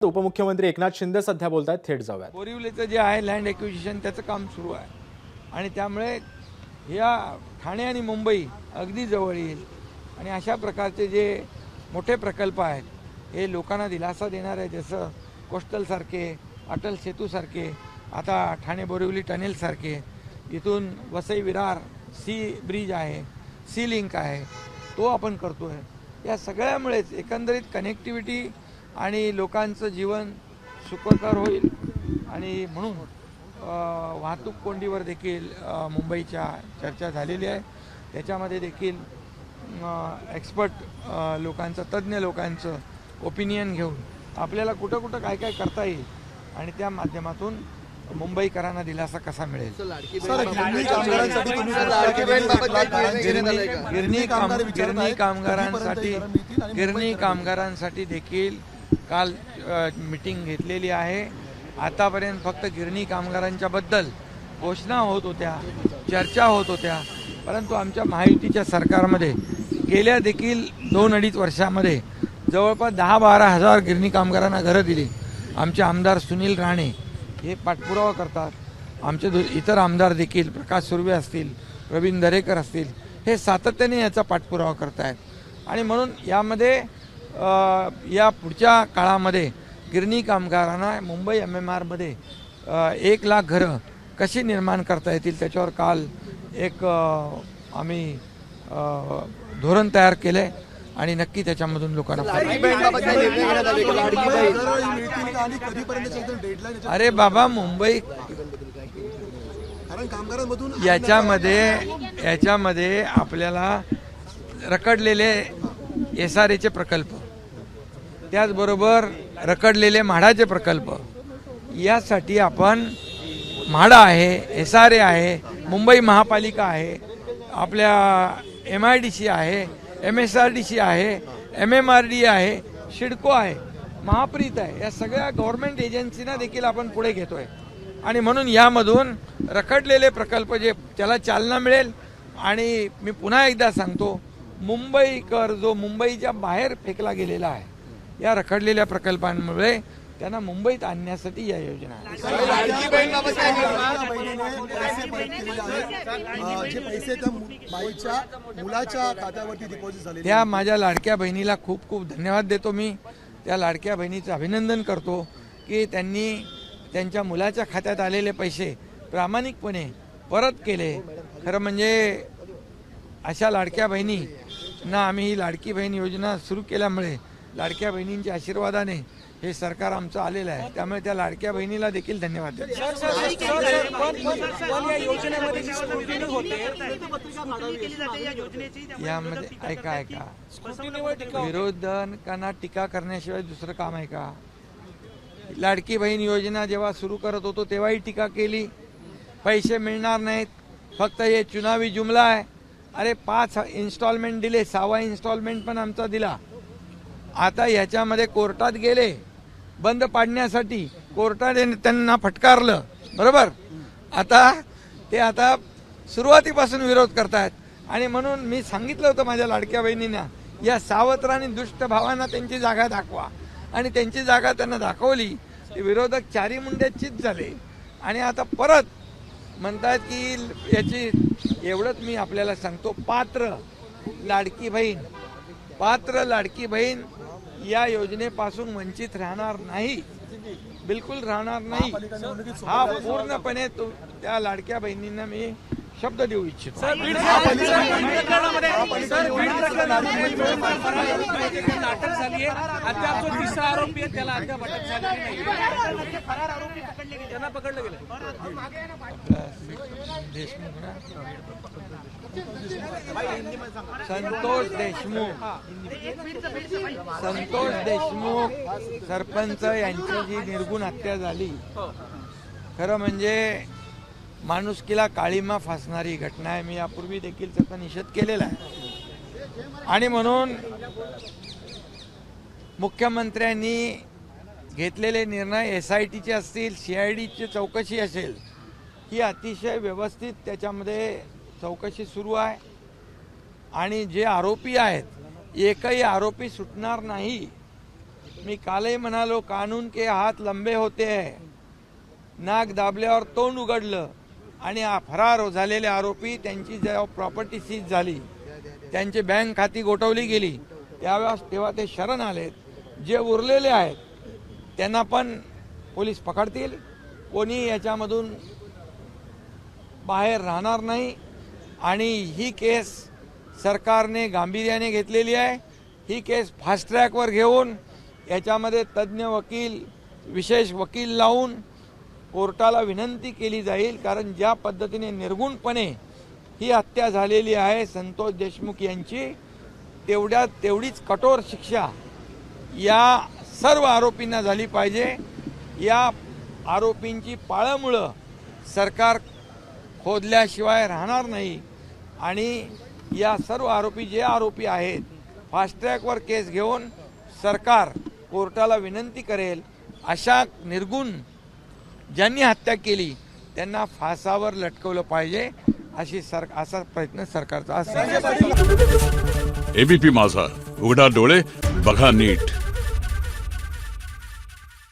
उपमुख्यमंत्री एकनाथ शिंदे सध्या बोलतायत, थेट जाऊयात। बोरिवलीचं जे आहे लँड एक्विजिशन त्याचं काम सुरू आहे आणि त्यामुळे या ठाणे आणि मुंबई अगदी जवळ येईल आणि अशा प्रकारचे जे मोठे प्रकल्प आहेत हे लोकांना दिलासा देणार आहे, जसं कोस्टलसारखे, अटल सेतूसारखे, आता ठाणे बोरिवली टनेलसारखे, इथून वसई विरार सी ब्रिज आहे, सी लिंक आहे, तो आपण करतो आहे। या सगळ्यामुळेच एकंदरीत कनेक्टिव्हिटी आणि लोकांचं जीवन सुखकर होईल आणि म्हणून वाहतूक कोंडीवर देखील मुंबईच्या चर्चा झालेली आहे। त्याच्यामध्ये देखील एक्सपर्ट लोकांचं, तज्ज्ञ लोकांचं ओपिनियन घेऊन आपल्याला कुठं कुठं काय काय करता येईल आणि त्या माध्यमातून मुंबईकरांना दिलासा कसा मिळेल। गिरणी कामगारांसाठी देखील काल मीटिंग घेतलेली आहे। आतापर्यंत फक्त गिरणी कामगारांच्या बद्दल घोषणा होत होत्या, चर्चा होत होत्या, परंतु आमच्या महायुतीच्या सरकारमध्ये गेल्या देखील 2-2.5 वर्षामध्ये जवळपास 10-12 हजार गिरणी कामगारांना घरं दिली। आमचे आमदार सुनील राणे हे पाठपुरावा करतात, आमचे इतर आमदार देखील प्रकाश सुर्वे असतील, प्रवीण दरेकर असतील, हे सातत्याने याचा पाठपुरावा करत आहेत आणि म्हणून यामध्ये या पुढच्या काळामध्ये गिरणी कामगारांना मुंबई MMRमध्ये 1 लाख घरं कशी निर्माण करता येतील त्याच्यावर काल एक आम्ही धोरण तयार केले आणि नक्की त्याच्यामधून लोकांना अरे बाबा मुंबई याच्यामध्ये आपल्याला रखडलेले SRAचे प्रकल्प, त्याचबरोबर रखडलेले म्हाडाचे प्रकल्प, यासाठी आपण म्हाडा आहे, SRA आहे, मुंबई महापालिका आहे, आपल्या MIDC आहे, MSRDC आहे, MMRD आहे, शिडको आहे, महाप्रीत आहे, या सगळ्या गव्हर्नमेंट एजन्सीना देखील आपण पुढे घेतोय आणि म्हणून यामधून रखडलेले प्रकल्प जे त्याला चालना मिळेल। आणि मी पुन्हा एकदा सांगतो, मुंबईकर जो मुंबईच्या बाहेर फेकला गेलेला आहे, या रखडलेल्या प्रकल्पांमुळे त्यांना मुंबईत आणण्यासाठी या योजना आहे। त्या माझ्या लाडक्या बहिणीला खूप खूप धन्यवाद देतो मी। त्या लाडक्या बहिणीचं अभिनंदन करतो की त्यांनी त्यांच्या मुलाच्या खात्यात आलेले पैसे प्रामाणिकपणे परत केले। खरं म्हणजे अशा लाडक्या बहिणींना आम्ही ही लाडकी बहीण योजना सुरू केल्यामुळे लाडक्या बहिणींच्या आशीर्वादाने हे सरकार आमचं आलेलं आहे, त्यामुळे त्या लाडक्या बहिणीला देखील धन्यवाद देतो। यामध्ये ऐका विरोधकांना टीका करण्याशिवाय दुसरं काम आहे का? लाडकी बहीण योजना जेव्हा सुरू करत होतो तेव्हाही टीका केली, पैसे मिळणार नाहीत, फक्त हे चुनावी जुमला आहे। अरे 5 इन्स्टॉलमेंट दिले, 6वा इन्स्टॉलमेंट पण आमचा दिला। आता याच्यामध्ये कोर्टात गेले बंद पाडण्यासाठी, कोर्टाने त्यांना फटकारलं, बरोबर। आता सुरुवातीपासून विरोध करतायत आणि म्हणून मी सांगितलं होतं माझ्या लाडक्या बहिणींना, या सावत्र आणि दुष्ट भावांना त्यांची जागा दाखवा आणि त्यांची जागा त्यांना दाखवली, ते विरोधक चारी मुंड्याचीच झाले आणि आता परत म्हणतात की याची। एवढंच मी आपल्याला सांगतो, पात्र लाडकी बहीण या योजनेपासून वंचित राहणार नाही, बिलकुल राहणार नाही। हा पूर्णपणे त्या लाडक्या बहिणींना मी शब्द देऊ इच्छितो। संतोष देशमुख सरपंच यांची जी निर्गुण हत्या झाली, खरं म्हणजे माणुसकीला काळीमा फासणारी घटना आहे। मी यापूर्वी देखील त्याचा निषेध केलेला आहे आणि म्हणून मुख्यमंत्र्यांनी घेतलेले निर्णय SITचे असतील, CIDची चौकशी असेल, ही अतिशय व्यवस्थित त्याच्यामध्ये चौकशी सुरू आहे आणि जे आरोपी आहेत, एकही आरोपी सुटणार नाही। मी कालही म्हणालो, कानून के हात लंबे होते है, नाक दाबल्यावर तोंड उघडलं आणि फरार झालेले आरोपी त्यांची जेव्हा प्रॉपर्टी सीज झाली, त्यांची बँक खाती गोठवली गेली, तेव्हा ते शरण आलेत. जे उरलेले आहेत त्यांना पण पोलीस पकडतील. कोणी याच्यामधून बाहेर राहणार नाही. आणि ही केस सरकारने गांभीर्याने घेतलेली आहे. ही केस फास्ट ट्रॅकवर घेऊन याच्यामध्ये तज्ज्ञ वकील, विशेष वकील लावून कोर्टाला विनंती केली जाईल. कारण ज्या पद्धतीने निर्गुणपणे ही हत्या झालेली आहे संतोष देशमुख यांची, तेवढीच कठोर शिक्षा या सर्व आरोपींना झाली पाहिजे. या आरोपींची पाळंमुळं सरकार खोदल्याशिवाय राहणार नाही. आणि या सर्व जे आरोपी आहेत, फास्ट ट्रॅकवर केस घेऊन सरकार कोर्टाला विनंती करेल, अशा निर्गुण ज्यांनी हत्या केली त्यांना फासावर लटकवलं पाहिजे, असा प्रयत्न सरकारचा असेल. एबीपी माझा, उघडा डोळे बघा नीट.